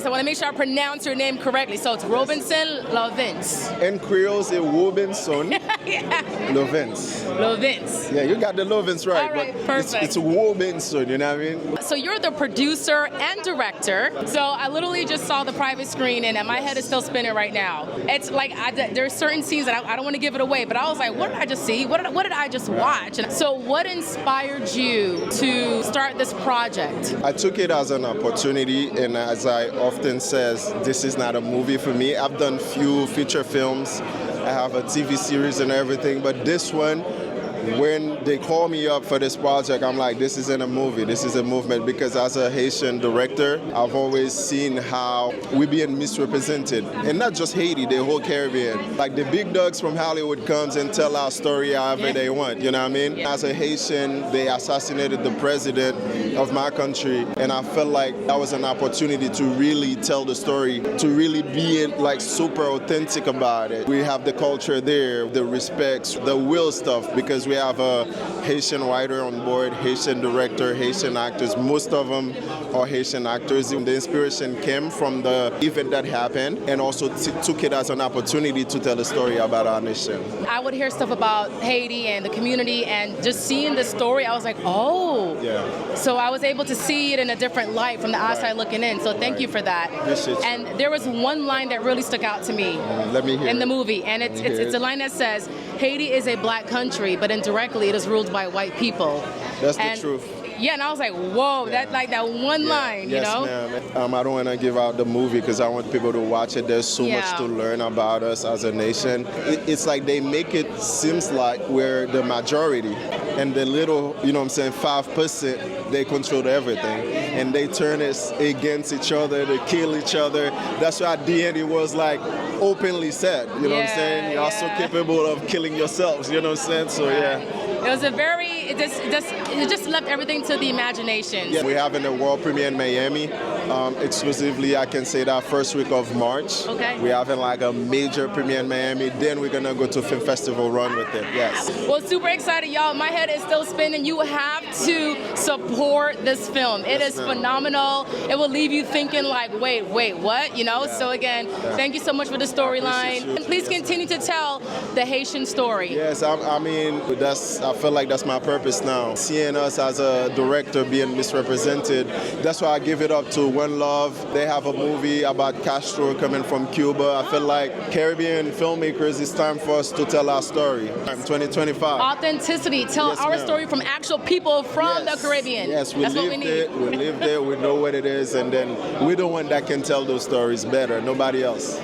so I want to make sure I pronounce your name correctly. So it's Robenson Lauvince. In Creole, it's Robenson Lauvince. Lauvince. Yeah, you got the Lauvince right. All right, but perfect. It's Robenson, you know what I mean? So you're the producer and director. So I literally just saw the private screening and my head is still spinning right now. It's like there's certain scenes that I don't want to give it away, but I was like, what did I just see? What did I just watch? And so what inspired you to start this project? I took it as an opportunity, and as I often says, this is not a movie for me. I've done few feature films. I have a TV series and everything, but this one, when they call me up for this project, I'm like, this isn't a movie, this is a movement, because as a Haitian director, I've always seen how we're being misrepresented. And not just Haiti, the whole Caribbean. Like the big dogs from Hollywood comes and tell our story however they want, you know what I mean? As a Haitian, they assassinated the president of my country, and I felt like that was an opportunity to really tell the story, to really be like super authentic about it. We have the culture there, the respects, the real stuff, because we have a Haitian writer on board, Haitian director, Haitian actors. Most of them are Haitian actors. The inspiration came from the event that happened, and also took it as an opportunity to tell a story about our nation. I would hear stuff about Haiti and the community, and just seeing the story, I was like, oh. Yeah. So I was able to see it in a different light from the outside looking in. So thank you for that. And there was one line that really stuck out to me in the movie, and it's a line that says, Haiti is a black country, but indirectly it is ruled by white people. That's the truth. Yeah, and I was like, whoa, that one line, you know? Yes, ma'am. I don't want to give out the movie because I want people to watch it. There's so much to learn about us as a nation. It's like they make it seems like we're the majority, and the little, you know what I'm saying, 5%, they control everything. And they turn us against each other, they kill each other. That's why at the end it was like openly said, you know what I'm saying? You're also capable of killing yourselves, you know what I'm saying? So It was it just left everything to the imagination. Yeah, we're having a world premiere in Miami. Exclusively, I can say that first week of March. Okay. We're having like a major premiere in Miami. Then we're gonna go to Film Festival run with it. Yes. Well, super excited, y'all. My head is still spinning. You have to support this film. It is phenomenal. It will leave you thinking like, wait, what? You know. So again, thank you so much for the storyline. And please continue to tell the Haitian story. Yes, I mean I feel like that's my purpose now. Seeing us as a director being misrepresented. That's why I give it up to One Love. They have a movie about Castro coming from Cuba. I feel like Caribbean filmmakers, it's time for us to tell our story. 2025. Authenticity. Tell our story from actual people from the Caribbean. Yes, That's what we need. We live there, we know what it is, and then we're the one that can tell those stories better, nobody else.